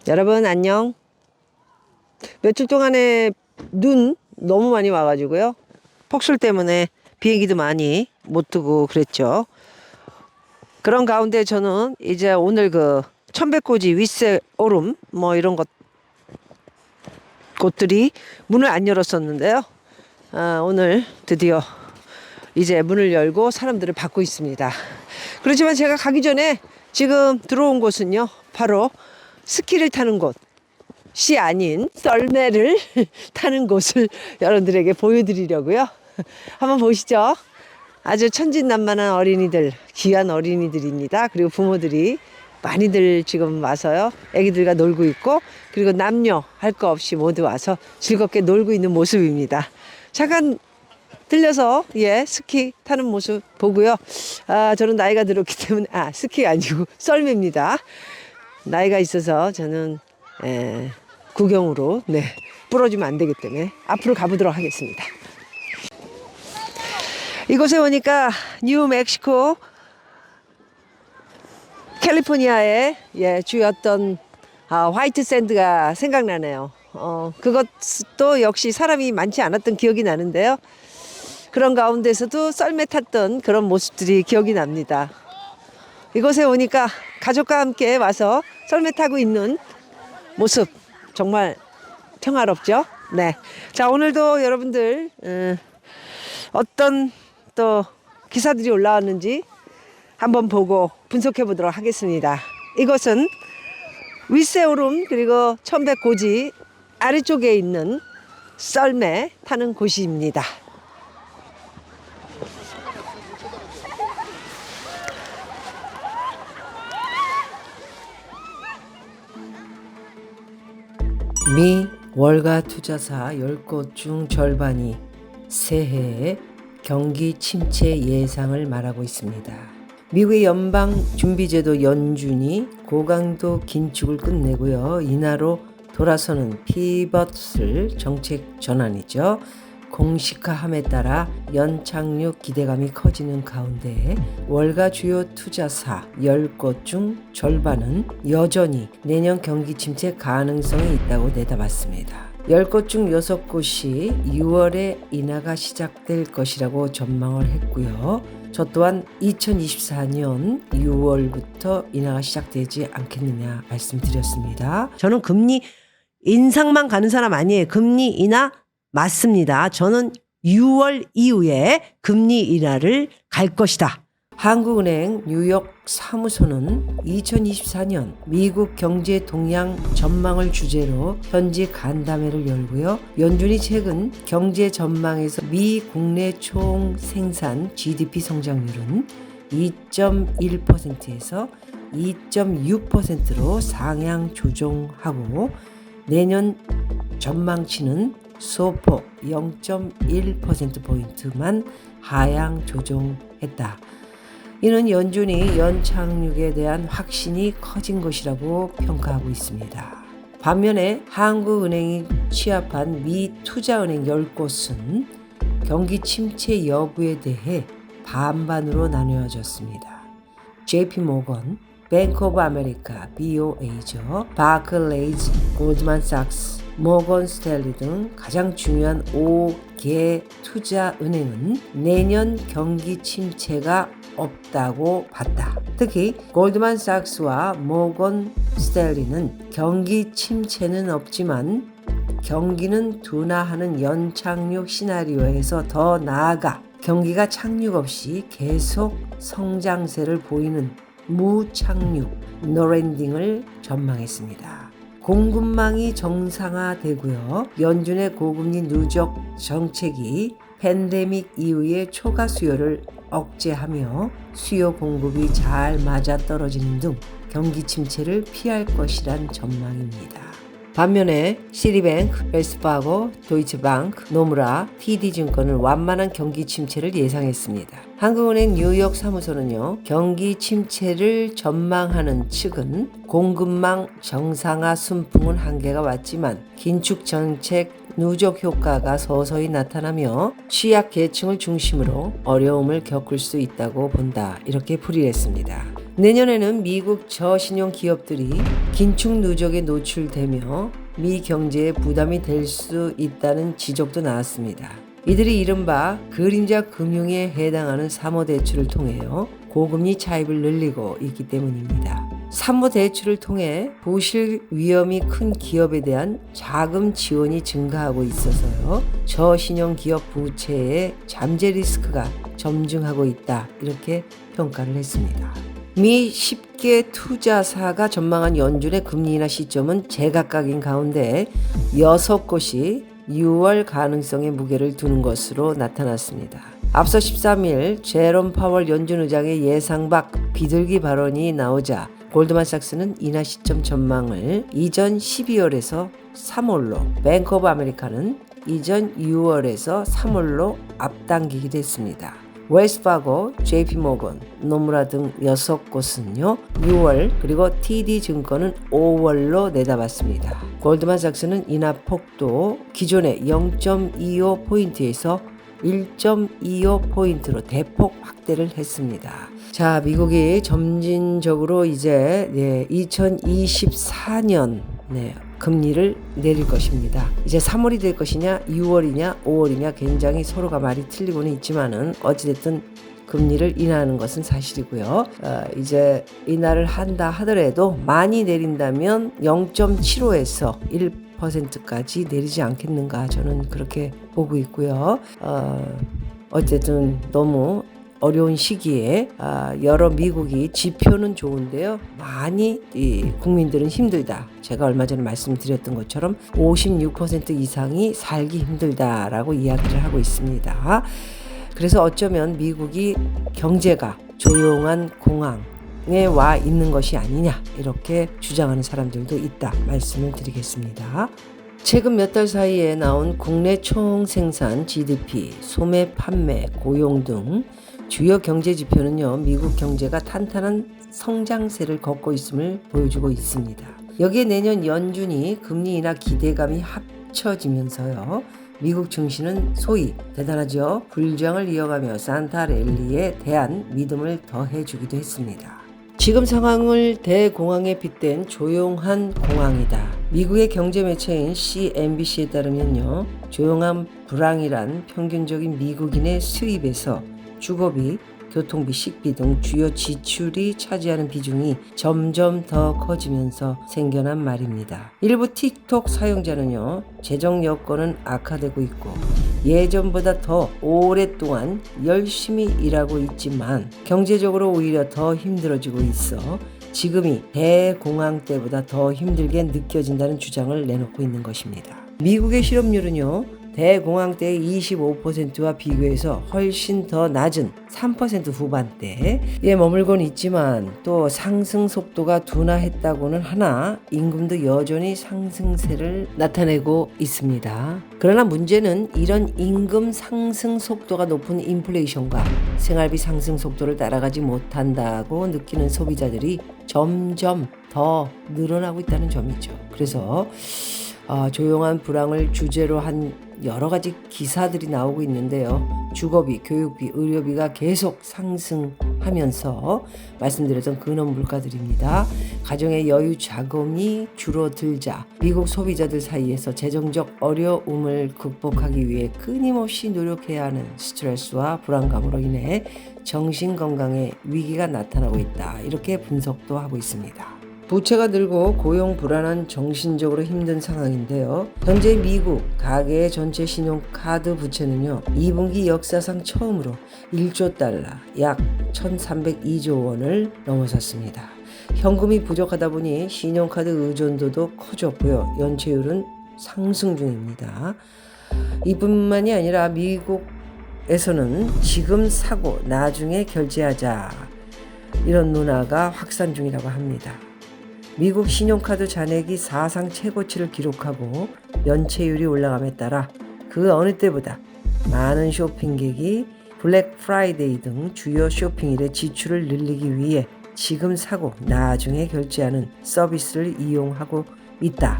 여러분 안녕. 며칠 동안에 눈 너무 많이 와가지고요. 폭설 때문에 비행기도 많이 못 뜨고 그랬죠. 그런 가운데 저는 이제 오늘 그 천백고지 윗새 오름 뭐 이런 곳들이 문을 안 열었었는데요. 오늘 드디어 이제 문을 열고 사람들을 받고 있습니다. 그렇지만 제가 가기 전에 지금 들어온 곳은요, 바로 스키를 타는 곳이 아닌 썰매를 타는 곳을 여러분들에게 보여드리려고요. 한번 보시죠. 아주 천진난만한 어린이들, 귀한 어린이들입니다. 그리고 부모들이 많이들 지금 와서요, 애기들과 놀고 있고, 그리고 남녀 할 거 없이 모두 와서 즐겁게 놀고 있는 모습입니다. 잠깐 들려서 스키 타는 모습 보고요. 저는 나이가 들었기 때문에 스키 아니고 썰매입니다. 나이가 있어서 저는 구경으로 부러지면 안 되기 때문에 앞으로 가보도록 하겠습니다. 이곳에 오니까 뉴멕시코 캘리포니아의 주였던 화이트 샌드가 생각나네요. 그것도 역시 사람이 많지 않았던 기억이 나는데요. 그런 가운데서도 썰매 탔던 그런 모습들이 기억이 납니다. 이곳에 오니까 가족과 함께 와서 썰매 타고 있는 모습 정말 평화롭죠? 네. 자, 오늘도 여러분들 어떤 또 기사들이 올라왔는지 한번 보고 분석해 보도록 하겠습니다. 이곳은 윗새오름 그리고 천백고지 아래쪽에 있는 썰매 타는 곳입니다. 미 월가 투자사 10곳 중 절반이 새해에 경기 침체 예상을 말하고 있습니다. 미국의 연방준비제도 연준이 고강도 긴축을 끝내고요. 인하로 돌아서는 피벗을 정책 전환이죠. 공식화함에 따라 연착륙 기대감이 커지는 가운데 월가 주요 투자사 10곳 중 절반은 여전히 내년 경기 침체 가능성이 있다고 내다봤습니다. 10곳 중 6곳이 6월에 인하가 시작될 것이라고 전망을 했고요. 저 또한 2024년 6월부터 인하가 시작되지 않겠느냐 말씀드렸습니다. 저는 금리 인상만 가는 사람 아니에요. 금리 인하 맞습니다. 저는 6월 이후에 금리 인하를 갈 것이다. 한국은행 뉴욕 사무소는 2024년 미국 경제 동향 전망을 주제로 현지 간담회를 열고요. 연준이 최근 경제 전망에서 미 국내 총 생산 GDP 성장률은 2.1%에서 2.6%로 상향 조정하고 내년 전망치는 소폭 0.1%포인트만 하향 조정했다. 이는 연준이 연착륙에 대한 확신이 커진 것이라고 평가하고 있습니다. 반면에 한국은행이 취합한 미 투자은행 10곳은 경기 침체 여부에 대해 반반으로 나누어졌습니다. JP모건, 뱅크 오브 아메리카, BOA죠. 바클레이즈, 골드만삭스, 모건 스탠리 등 가장 중요한 5개 투자은행은 내년 경기 침체가 없다고 봤다. 특히 골드만삭스와 모건 스탠리는 경기 침체는 없지만 경기는 둔화하는 연착륙 시나리오에서 더 나아가 경기가 착륙 없이 계속 성장세를 보이는 무착륙, 노랜딩을 전망했습니다. 공급망이 정상화되고요. 연준의 고금리 누적 정책이 팬데믹 이후의 초과 수요를 억제하며 수요 공급이 잘 맞아떨어지는 등 경기 침체를 피할 것이란 전망입니다. 반면에 시리뱅크, 웰스파고, 도이치방크, 노무라, TD증권은 완만한 경기 침체를 예상했습니다. 한국은행 뉴욕 사무소는요, 경기 침체를 전망하는 측은 공급망 정상화 순풍은 한계가 왔지만 긴축 정책 누적 효과가 서서히 나타나며 취약 계층을 중심으로 어려움을 겪을 수 있다고 본다. 이렇게 풀이했습니다. 내년에는 미국 저신용 기업들이 긴축 누적에 노출되며 미 경제에 부담이 될 수 있다는 지적도 나왔습니다. 이들이 이른바 그림자 금융에 해당하는 사모대출을 통해요, 고금리 차입을 늘리고 있기 때문입니다. 사모대출을 통해 부실 위험이 큰 기업에 대한 자금 지원이 증가하고 있어서요, 저신용 기업 부채의 잠재 리스크가 점증하고 있다, 이렇게 평가를 했습니다. 미 10개 투자사가 전망한 연준의 금리 인하 시점은 제각각인 가운데 6곳이 6월 가능성에 무게를 두는 것으로 나타났습니다. 앞서 13일 제롬 파월 연준 의장의 예상 밖 비둘기 발언이 나오자 골드만삭스는 인하 시점 전망을 이전 12월에서 3월로, 뱅크 오브 아메리카는 이전 6월에서 3월로 앞당기기도 했습니다. 웰스파고, JP모건, 노무라 등 6곳은요 6월, 그리고 TD증권은 5월로 내다봤습니다. 골드만삭스는 인하 폭도 기존의 0.25포인트에서 1.25포인트로 대폭 확대를 했습니다. 자, 미국이 점진적으로 이제 2024년 금리를 내릴 것입니다. 이제 3월이 될 것이냐, 6월이냐, 5월이냐 굉장히 서로가 말이 틀리고는 있지만은 어찌됐든 금리를 인하하는 것은 사실이고요. 이제 인하를 한다 하더라도 많이 내린다면 0.75에서 1%까지 내리지 않겠는가, 저는 그렇게 보고 있고요. 어쨌든 너무 어려운 시기에 여러 미국이 지표는 좋은데요, 많이 국민들은 힘들다. 제가 얼마 전에 말씀드렸던 것처럼 56% 이상이 살기 힘들다라고 이야기를 하고 있습니다. 그래서 어쩌면 미국이 경제가 조용한 공황에 와 있는 것이 아니냐, 이렇게 주장하는 사람들도 있다 말씀을 드리겠습니다. 최근 몇 달 사이에 나온 국내 총생산, GDP, 소매 판매, 고용 등 주요 경제 지표는요, 미국 경제가 탄탄한 성장세를 걷고 있음을 보여주고 있습니다. 여기에 내년 연준이 금리 인하 기대감이 합쳐지면서요, 미국 증시는 소위 대단하죠, 불장을 이어가며 산타랠리에 대한 믿음을 더해주기도 했습니다. 지금 상황을 대공황에 빗댄 조용한 공황이다. 미국의 경제 매체인 CNBC에 따르면요, 조용한 불황이란 평균적인 미국인의 수입에서 주거비, 교통비, 식비 등 주요 지출이 차지하는 비중이 점점 더 커지면서 생겨난 말입니다. 일부 틱톡 사용자는요, 재정 여건은 악화되고 있고 예전보다 더 오랫동안 열심히 일하고 있지만 경제적으로 오히려 더 힘들어지고 있어 지금이 대공황 때보다 더 힘들게 느껴진다는 주장을 내놓고 있는 것입니다. 미국의 실업률은요, 대공황 때의 25%와 비교해서 훨씬 더 낮은 3% 후반대에 머물곤 있지만 또 상승 속도가 둔화했다고는 하나 임금도 여전히 상승세를 나타내고 있습니다. 그러나 문제는 이런 임금 상승 속도가 높은 인플레이션과 생활비 상승 속도를 따라가지 못한다고 느끼는 소비자들이 점점 더 늘어나고 있다는 점이죠. 그래서 조용한 불황을 주제로 한 여러 가지 기사들이 나오고 있는데요. 주거비, 교육비, 의료비가 계속 상승하면서 말씀드렸던 근원 물가들입니다. 가정의 여유 자금이 줄어들자 미국 소비자들 사이에서 재정적 어려움을 극복하기 위해 끊임없이 노력해야 하는 스트레스와 불안감으로 인해 정신건강에 위기가 나타나고 있다. 이렇게 분석도 하고 있습니다. 부채가 늘고 고용 불안한, 정신적으로 힘든 상황인데요. 현재 미국 가계의 전체 신용카드 부채는요, 2분기 역사상 처음으로 1조 달러, 약 1,302조 원을 넘어섰습니다. 현금이 부족하다 보니 신용카드 의존도도 커졌고요. 연체율은 상승 중입니다. 이뿐만이 아니라 미국에서는 지금 사고 나중에 결제하자, 이런 문화가 확산 중이라고 합니다. 미국 신용카드 잔액이 사상 최고치를 기록하고 연체율이 올라감에 따라 그 어느 때보다 많은 쇼핑객이 블랙 프라이데이 등 주요 쇼핑일에 지출을 늘리기 위해 지금 사고 나중에 결제하는 서비스를 이용하고 있다.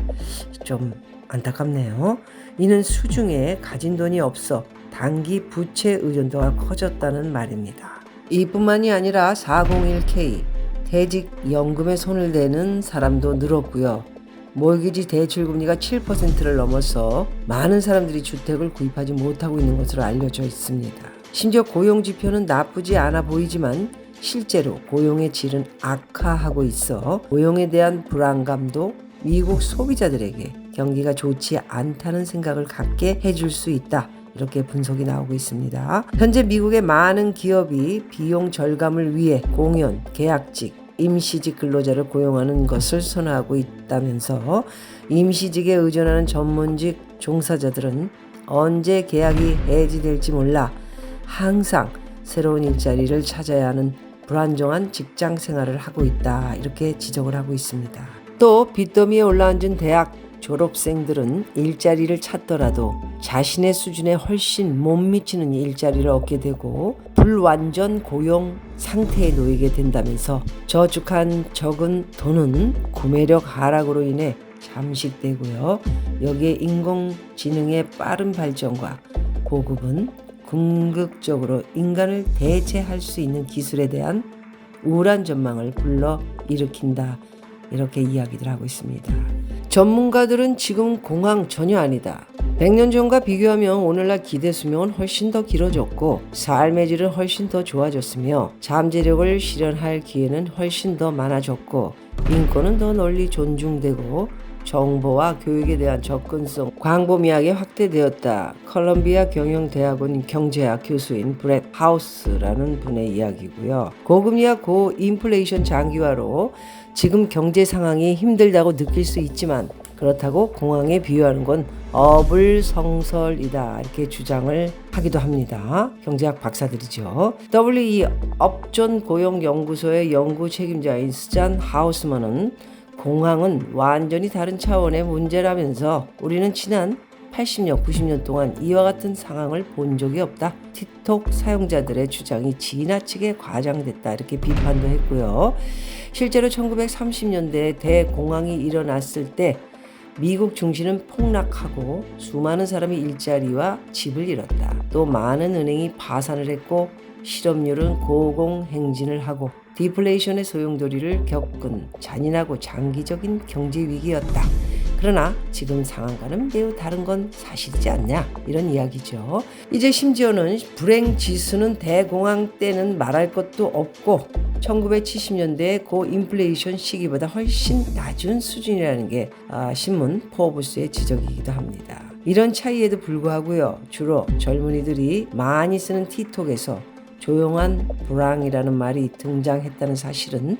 좀 안타깝네요. 이는 수중에 가진 돈이 없어 단기 부채 의존도가 커졌다는 말입니다. 이뿐만이 아니라 401k, 퇴직연금에 손을 대는 사람도 늘었고요. 몰기지 대출금리가 7%를 넘어서 많은 사람들이 주택을 구입하지 못하고 있는 것으로 알려져 있습니다. 심지어 고용지표는 나쁘지 않아 보이지만 실제로 고용의 질은 악화하고 있어 고용에 대한 불안감도 미국 소비자들에게 경기가 좋지 않다는 생각을 갖게 해줄 수 있다. 이렇게 분석이 나오고 있습니다. 현재 미국의 많은 기업이 비용 절감을 위해 공연, 계약직, 임시직 근로자를 고용하는 것을 선호하고 있다면서 임시직에 의존하는 전문직 종사자들은 언제 계약이 해지될지 몰라 항상 새로운 일자리를 찾아야 하는 불안정한 직장 생활을 하고 있다. 이렇게 지적을 하고 있습니다. 또 빚더미에 올라앉은 대학 졸업생들은 일자리를 찾더라도 자신의 수준에 훨씬 못 미치는 일자리를 얻게 되고 불완전 고용 상태에 놓이게 된다면서 저축한 적은 돈은 구매력 하락으로 인해 잠식되고요. 여기에 인공지능의 빠른 발전과 고급은 궁극적으로 인간을 대체할 수 있는 기술에 대한 우울한 전망을 불러일으킨다. 이렇게 이야기들 하고 있습니다. 전문가들은 지금 공황 전혀 아니다. 100년 전과 비교하면 오늘날 기대 수명은 훨씬 더 길어졌고 삶의 질은 훨씬 더 좋아졌으며 잠재력을 실현할 기회는 훨씬 더 많아졌고 인권은 더 널리 존중되고 정보와 교육에 대한 접근성 광범위하게 확대되었다. 컬럼비아 경영대학원 경제학 교수인 브렛 하우스라는 분의 이야기고요. 고금리와 고인플레이션 장기화로 지금 경제 상황이 힘들다고 느낄 수 있지만 그렇다고 공황에 비유하는 건 어불성설이다. 이렇게 주장을 하기도 합니다. 경제학 박사들이죠. WE 업전고용연구소의 연구 책임자인 스잔 하우스만은 공황은 완전히 다른 차원의 문제라면서 우리는 지난 80년, 90년 동안 이와 같은 상황을 본 적이 없다. 틱톡 사용자들의 주장이 지나치게 과장됐다. 이렇게 비판도 했고요. 실제로 1930년대에 대공황이 일어났을 때 미국 증시는 폭락하고 수많은 사람이 일자리와 집을 잃었다. 또 많은 은행이 파산을 했고 실업률은 고공행진을 하고 디플레이션의 소용돌이를 겪은 잔인하고 장기적인 경제 위기였다. 그러나 지금 상황과는 매우 다른 건 사실이지 않냐 이런 이야기죠. 이제 심지어는 불행 지수는 대공황 때는 말할 것도 없고 1970년대 고인플레이션 시기보다 훨씬 낮은 수준이라는 게 신문 포브스의 지적이기도 합니다. 이런 차이에도 불구하고요. 주로 젊은이들이 많이 쓰는 틱톡에서 조용한 불황이라는 말이 등장했다는 사실은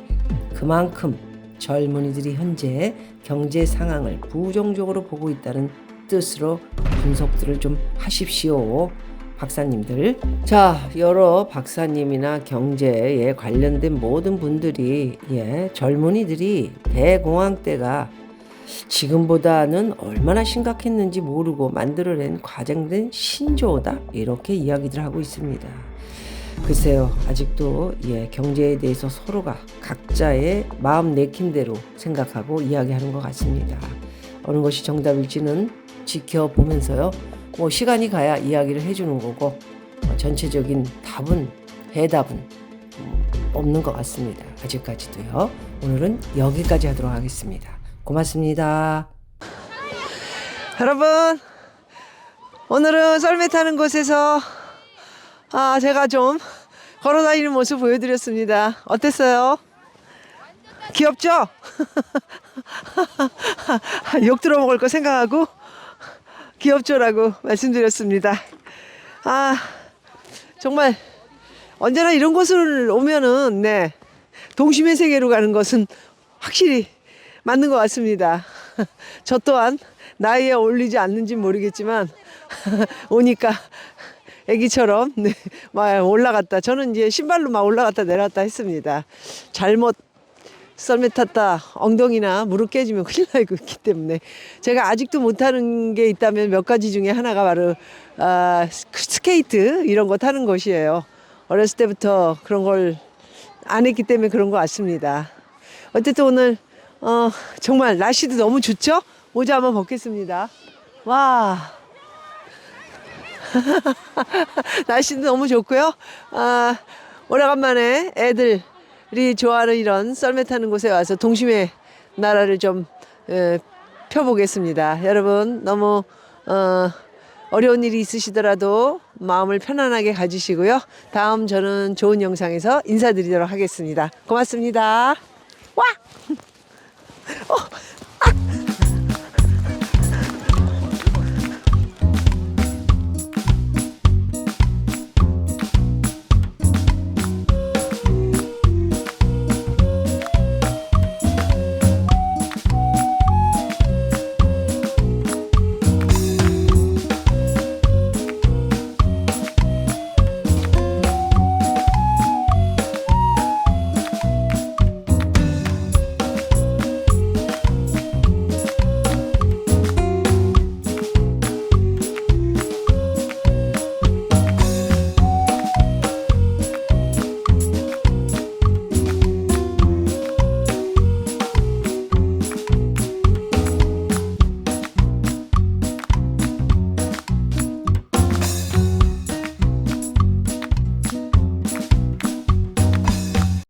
그만큼 젊은이들이 현재 경제 상황을 부정적으로 보고 있다는 뜻으로 분석들을 좀 하십시오. 박사님들. 자, 여러 박사님이나 경제에 관련된 모든 분들이 젊은이들이 대공황 때가 지금보다는 얼마나 심각했는지 모르고 만들어낸 과장된 신조어다. 이렇게 이야기들 하고 있습니다. 글쎄요, 아직도 경제에 대해서 서로가 각자의 마음 내킨 대로 생각하고 이야기하는 것 같습니다. 어느 것이 정답일지는 지켜보면서요. 시간이 가야 이야기를 해주는 거고 전체적인 해답은 없는 것 같습니다. 아직까지도요. 오늘은 여기까지 하도록 하겠습니다. 고맙습니다. 여러분, 오늘은 썰매 타는 곳에서 제가 좀 걸어다니는 모습 보여드렸습니다. 어땠어요? 귀엽죠? 욕 들어먹을 거 생각하고 귀엽죠라고 말씀드렸습니다. 정말 언제나 이런 곳을 오면은 동심의 세계로 가는 것은 확실히 맞는 것 같습니다. 저 또한 나이에 어울리지 않는지 모르겠지만 오니까 애기처럼 막 올라갔다. 저는 이제 신발로 막 올라갔다 내려갔다 했습니다. 잘못 썰매 탔다 엉덩이나 무릎 깨지면 큰일 나고 있기 때문에 제가 아직도 못하는 게 있다면 몇 가지 중에 하나가 바로 스케이트 이런 거 타는 것이에요. 어렸을 때부터 그런 걸 안 했기 때문에 그런 것 같습니다. 어쨌든 오늘 정말 날씨도 너무 좋죠? 모자 한번 벗겠습니다. 와. 날씨도 너무 좋고요. 오래간만에 애들 우리 좋아하는 이런 썰매 타는 곳에 와서 동심의 나라를 좀 펴보겠습니다. 여러분 너무 어려운 일이 있으시더라도 마음을 편안하게 가지시고요. 다음 저는 좋은 영상에서 인사드리도록 하겠습니다. 고맙습니다. 와!